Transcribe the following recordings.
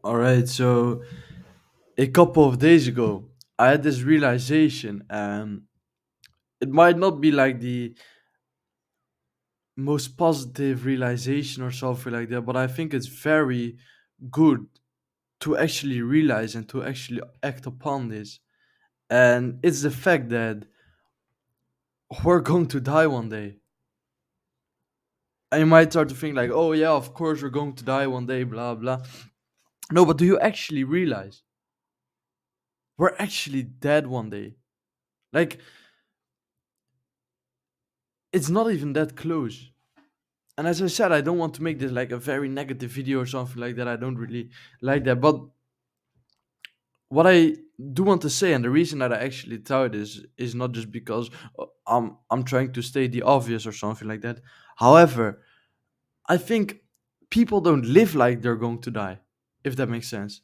All right, so a couple of days ago, I had this realization, and it might not be like the most positive realization or something like that, but I think it's very good to actually realize and to actually act upon this. And it's the fact that we're going to die one day. And you might start to think, like, oh, yeah, of course we're going to die one day, blah, blah. No, but do you actually realize we're actually dead one day? Like, it's not even that close. And as I said, I don't want to make this like a very negative video or something like that. I don't really like that. But what I do want to say, and the reason that I actually tell it is not just because I'm trying to state the obvious or something like that. However, I think people don't live like they're going to die, if that makes sense.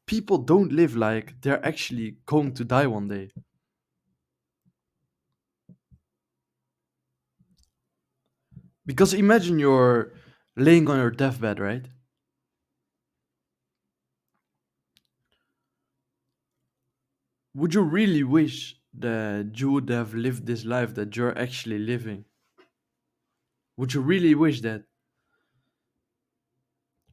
People don't live like they're actually going to die one day. Because imagine you're laying on your deathbed, right? Would you really wish that you would have lived this life that you're actually living? Would you really wish that?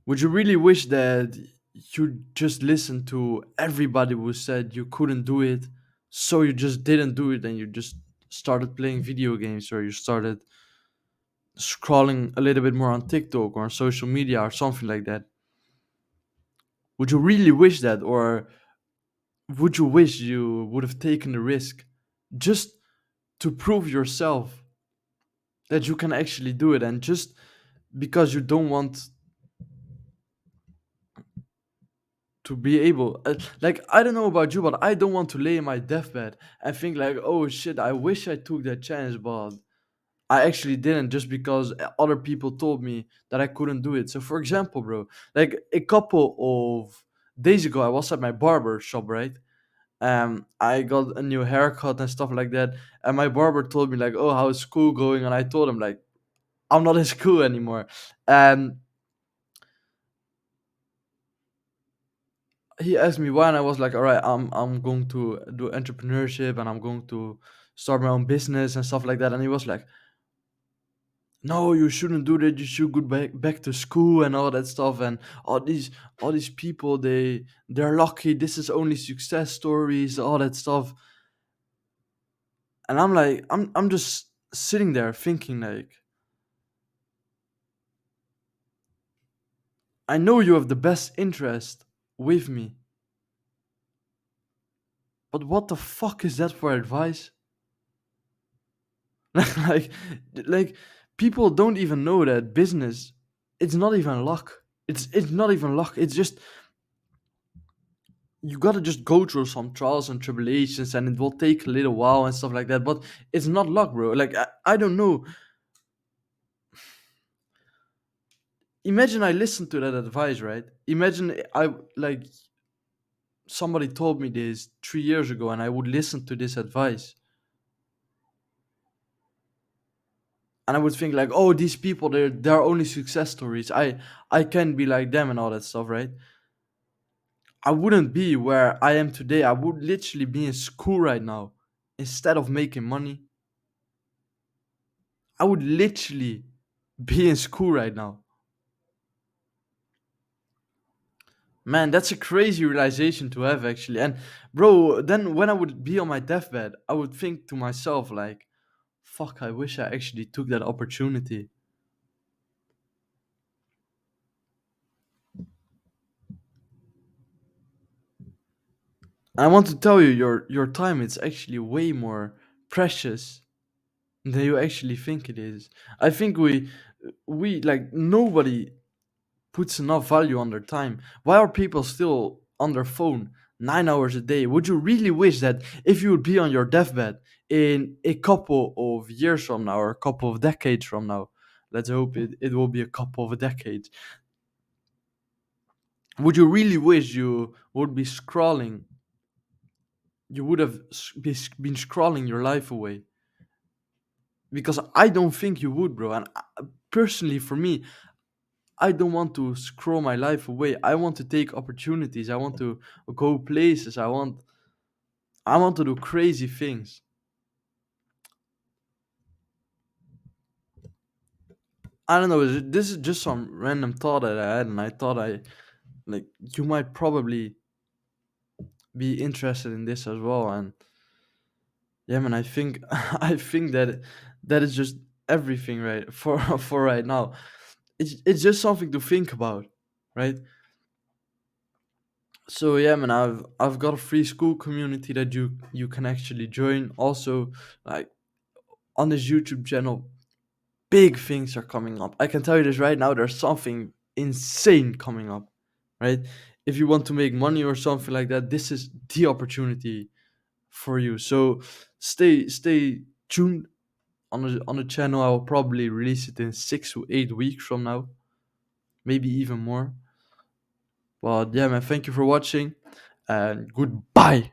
Would you really wish that you just listened to everybody who said you couldn't do it, so you just didn't do it and you just started playing video games or you started scrolling a little bit more on TikTok or on social media or something like that? Would you really wish that, or would you wish you would have taken the risk just to prove yourself that you can actually do it, and just because you don't want to be able, like, I don't know about you, but I don't want to lay in my deathbed and think like, oh shit, I wish I took that chance, but I actually didn't, just because other people told me that I couldn't do it. So for example, bro, like a couple of days ago I was at my barber shop, right? I got a new haircut and stuff like that, and my barber told me like, oh, how's school going? And I told him like, I'm not in school anymore. And he asked me why, and I was like, all right, I'm going to do entrepreneurship and I'm going to start my own business and stuff like that. And he was like, no, you shouldn't do that. You should go back to school and all that stuff. And all these people, they're lucky. This is only success stories, all that stuff. And I'm like, I'm just sitting there thinking like, I know you have the best interest with me, but what the fuck is that for advice? like like people don't even know that business, it's not even luck. It's not even luck. It's just, you gotta just go through some trials and tribulations and it will take a little while and stuff like that, but it's not luck, bro. Like, I don't know. Imagine I listened to that advice, right? Imagine I, like, somebody told me this 3 years ago and I would listen to this advice, and I would think like, oh, these people, they're only success stories. I can be like them and all that stuff, right? I wouldn't be where I am today. I would literally be in school right now instead of making money. I would literally be in school right now. Man, that's a crazy realization to have, actually. And bro, then when I would be on my deathbed, I would think to myself like, fuck, I wish I actually took that opportunity. And I want to tell you, your time, it's actually way more precious than you actually think it is. I think we like, nobody puts enough value on their time. Why are people still on their phone 9 hours a day? Would you really wish that if you would be on your deathbed in a couple of years from now or a couple of decades from now? Let's hope it will be a couple of decades. Would you really wish you would be scrolling? You would have been scrolling your life away, because I don't think you would, bro. And personally, for me, I don't want to scroll my life away. I want to take opportunities. I want to go places. I want to do crazy things. I don't know. This is just some random thought that I had, and I thought like you might probably be interested in this as well. And yeah, man, I think I think that that is just everything right for for right now. It's just something to think about, right? So yeah, man, I've got a free school community that you can actually join. Also, like on this YouTube channel, big things are coming up. I can tell you this right now. There's something insane coming up, right? If you want to make money or something like that, this is the opportunity for you. So stay tuned on the channel. I will probably release it in 6 to 8 weeks from now, maybe even more. But yeah, man, thank you for watching, and goodbye.